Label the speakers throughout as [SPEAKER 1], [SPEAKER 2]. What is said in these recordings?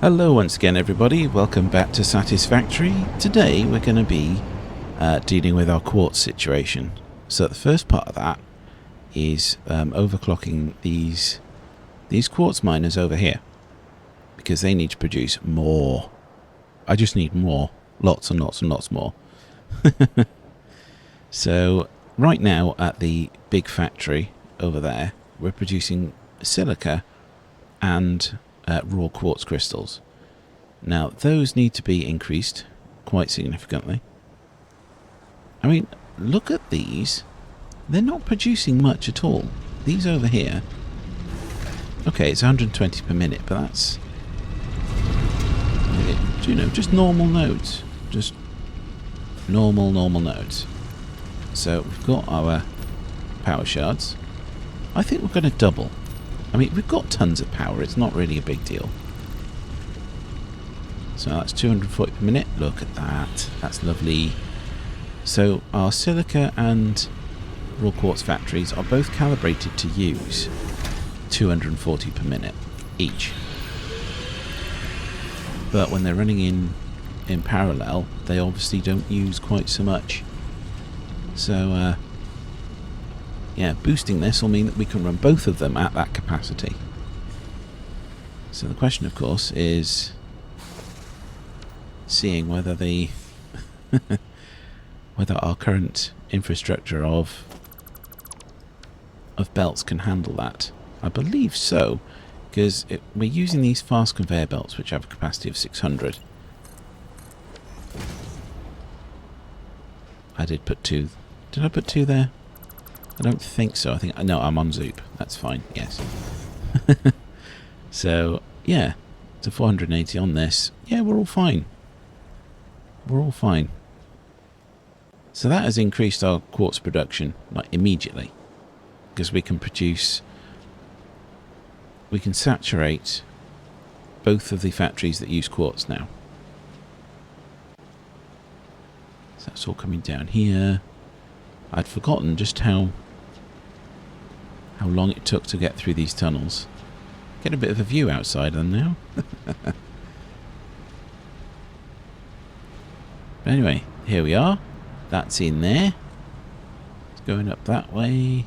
[SPEAKER 1] Hello once again everybody, welcome back to Satisfactory. Today we're going to be dealing with our quartz situation. So the first part of that is overclocking these quartz miners over here, because they need to produce more. I just need more, lots and lots and lots more. So right now at the big factory over there, we're producing silica and raw quartz crystals. Now those need to be increased quite significantly. I mean, look at these. They're not producing much at all. These over here, okay, it's 120 per minute, but that's, you know, just normal nodes. Just normal nodes. So we've got our power shards. I think we're going to double. I mean, we've got tons of power. It's not really a big deal. So that's 240 per minute. Look at that. That's lovely. So our silica and raw quartz factories are both calibrated to use 240 per minute each. But when they're running in parallel, they obviously don't use quite so much. So, yeah, boosting this will mean that we can run both of them at that capacity. So the question, of course, is seeing whether the whether our current infrastructure of belts can handle that. I believe so, because we're using these fast conveyor belts, which have a capacity of 600. I did put two. Did I put two there? I don't think so. I think, no, I'm on Zoop. That's fine, yes. So, yeah, to 480 on this. Yeah, we're all fine. We're all fine. So that has increased our quartz production, like, immediately. Because we can produce... We can saturate both of the factories that use quartz now. So that's all coming down here. I'd forgotten just how long it took to get through these tunnels. Get a bit of a view outside them now. But anyway, here we are. That's in there. It's going up that way.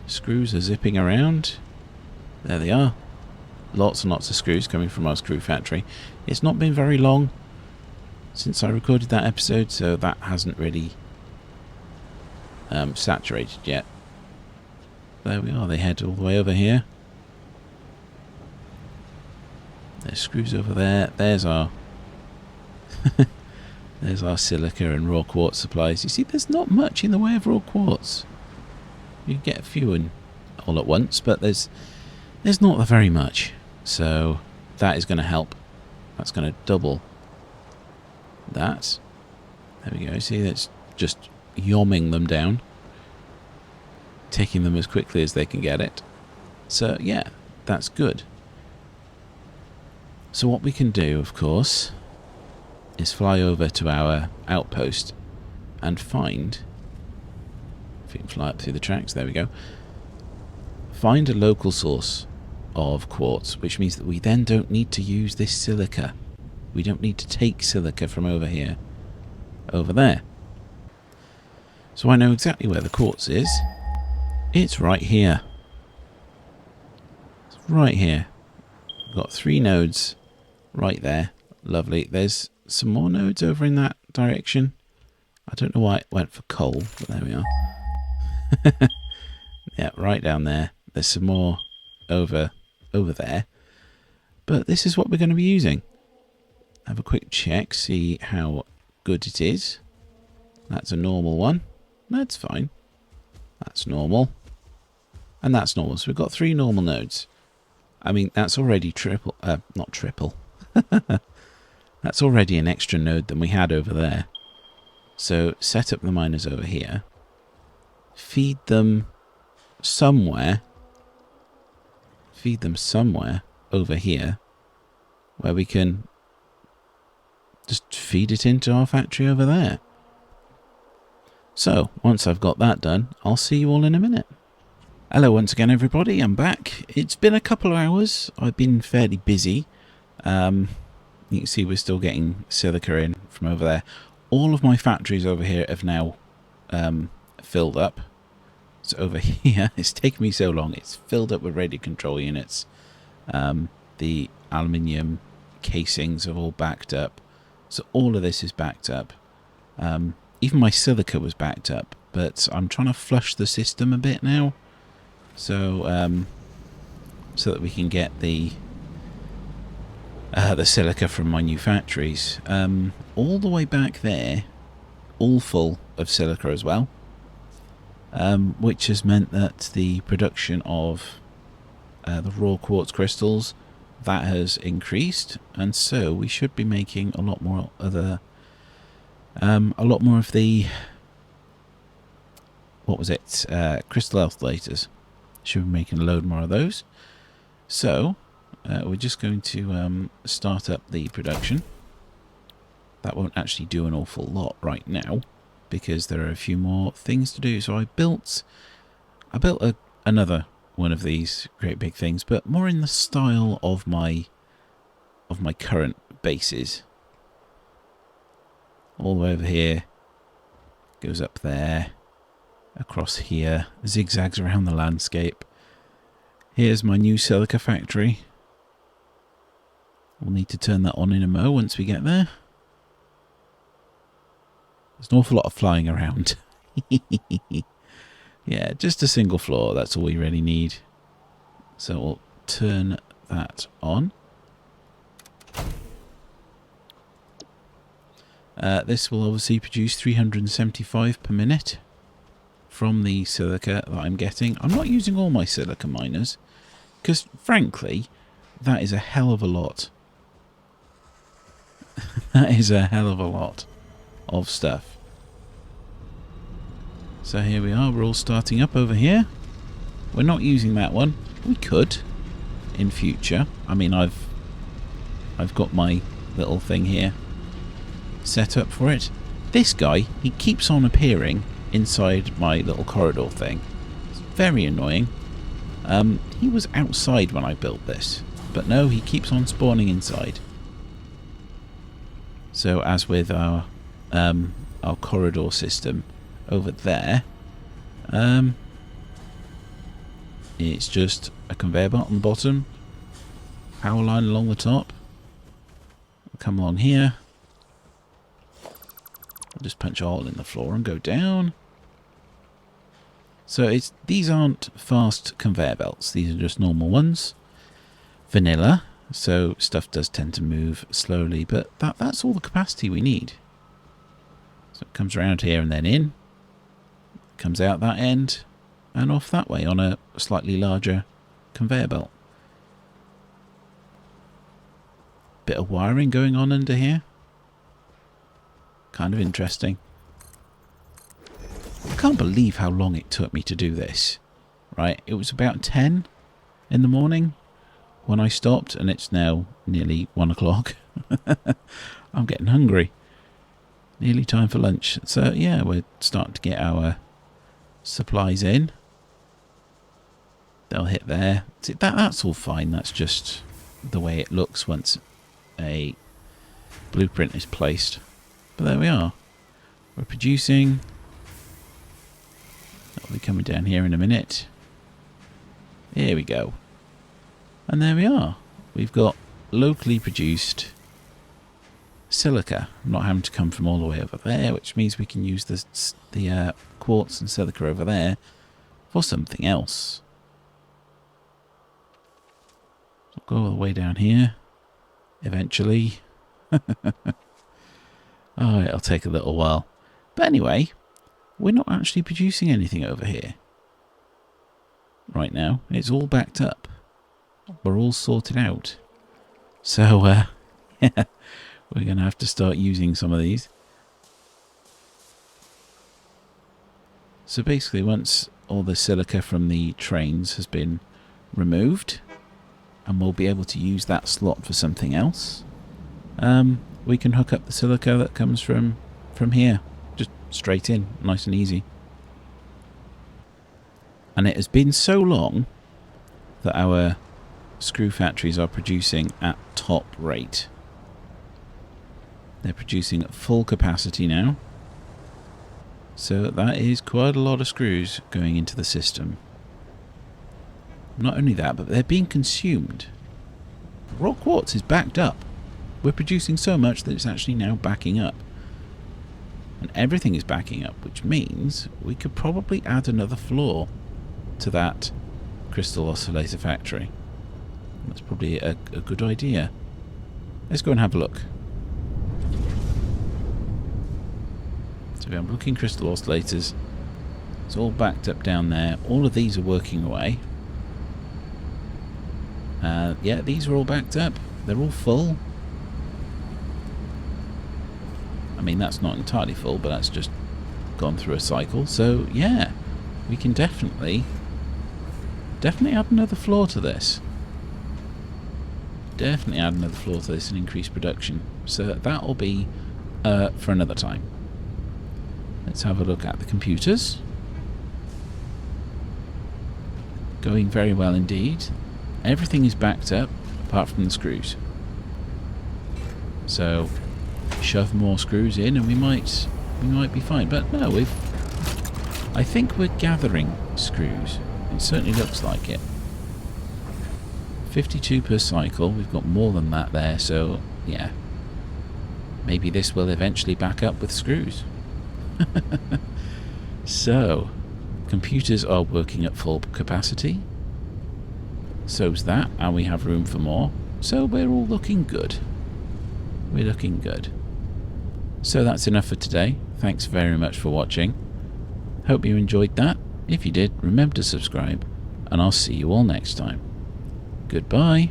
[SPEAKER 1] Screws are zipping around. There they are. Lots and lots of screws coming from our screw factory. It's not been very long since I recorded that episode, so that hasn't really saturated yet. There we are. They head all the way over here. There's screws over there. There's our there's our silica and raw quartz supplies. You see, there's not much in the way of raw quartz. You can get a few in all at once, but there's not very much. So that is going to help. That's going to double that. There we go. See, that's just yomming them down, taking them as quickly as they can get it. So yeah, that's good. So what we can do, of course, is fly over to our outpost and find, if we can fly up through the tracks, there we go, find a local source of quartz, which means that we then don't need to use this silica. We don't need to take silica from over here, over there. So I know exactly where the quartz is. It's right here. It's right here. We've got 3 nodes right there. Lovely. There's some more nodes over in that direction. I don't know why it went for coal, but there we are. Yeah, right down there. There's some more over there. But this is what we're going to be using. Have a quick check, see how good it is. That's a normal one. That's fine. That's normal. And that's normal. So we've got 3 normal nodes. I mean, that's already not triple. That's already an extra node than we had over there. So set up the miners over here. Feed them somewhere. Feed them somewhere over here, where we can just feed it into our factory over there. So, once I've got that done, I'll see you all in a minute. Hello once again everybody, I'm back. It's been a couple of hours. I've been fairly busy. You can see we're still getting silica in from over there. All of my factories over here have now filled up. So over here, it's taken me so long, it's filled up with radio control units. The aluminium casings have all backed up. So all of this is backed up. Even my silica was backed up, but I'm trying to flush the system a bit now. So, so that we can get the silica from my new factories. All the way back there, all full of silica as well, which has meant that the production of the raw quartz crystals, that has increased, and so we should be making a lot more of the, what was it? Crystal Oscillators. Should be making a load more of those. So we're just going to start up the production. That won't actually do an awful lot right now because there are a few more things to do. So I built another one of these great big things, but more in the style of my current bases. All the way over here, goes up there, across here, zigzags around the landscape. Here's my new silica factory. We'll need to turn that on in a mo once we get there. There's an awful lot of flying around. Yeah, just a single floor, that's all we really need. So we'll turn that on. This will obviously produce 375 per minute from the silica that I'm getting. I'm not using all my silica miners because, frankly, that is a hell of a lot. That is a hell of a lot of stuff. So here we are, we're all starting up over here. We're not using that one. We could in future. I mean, I've got my little thing here set up for it. This guy, he keeps on appearing inside my little corridor thing. It's very annoying. He was outside when I built this, but no, he keeps on spawning inside. So as with our corridor system over there, it's just a conveyor belt on the bottom, power line along the top. We'll come along here. I'll just punch a hole in the floor and go down. So these aren't fast conveyor belts, these are just normal ones. Vanilla, so stuff does tend to move slowly, but that's all the capacity we need. So it comes around here and then in, comes out that end, and off that way on a slightly larger conveyor belt. Bit of wiring going on under here. Kind of interesting. I can't believe how long it took me to do this. Right, it was about 10 in the morning when I stopped, and it's now nearly 1 o'clock. I'm getting hungry. Nearly time for lunch. So yeah, we're starting to get our supplies in. They'll hit there. See, that's all fine. That's just the way it looks once a blueprint is placed. But there we are. We're producing. That'll be coming down here in a minute. Here we go. And there we are. We've got locally produced silica, not having to come from all the way over there, which means we can use the quartz and silica over there for something else. So I'll go all the way down here eventually. Oh, it'll take a little while. But anyway, we're not actually producing anything over here right now. It's all backed up. We're all sorted out. So, yeah, we're going to have to start using some of these. So basically, once all the silica from the trains has been removed, and we'll be able to use that slot for something else, we can hook up the silica that comes from here. Just straight in, nice and easy. And it has been so long that our screw factories are producing at top rate. They're producing at full capacity now. So that is quite a lot of screws going into the system. Not only that, but they're being consumed. Raw Quartz is backed up. We're producing so much that it's actually now backing up. And everything is backing up, which means we could probably add another floor to that Crystal Oscillator factory. That's probably a good idea. Let's go and have a look. So I'm looking crystal oscillators. It's all backed up down there. All of these are working away. Yeah, these are all backed up. They're all full. I mean, that's not entirely full, but that's just gone through a cycle. So, yeah, we can definitely add another floor to this. Definitely add another floor to this and increase production. So that'll be for another time. Let's have a look at the computers. Going very well indeed. Everything is backed up apart from the screws. So shove more screws in and we might be fine. But no, I think we're gathering screws. It certainly looks like it. 52 per cycle. We've got more than that there, so yeah. Maybe this will eventually back up with screws. So, computers are working at full capacity. So's that, and we have room for more. So we're all looking good. We're looking good. So that's enough for today. Thanks very much for watching. Hope you enjoyed that. If you did, remember to subscribe, and I'll see you all next time. Goodbye.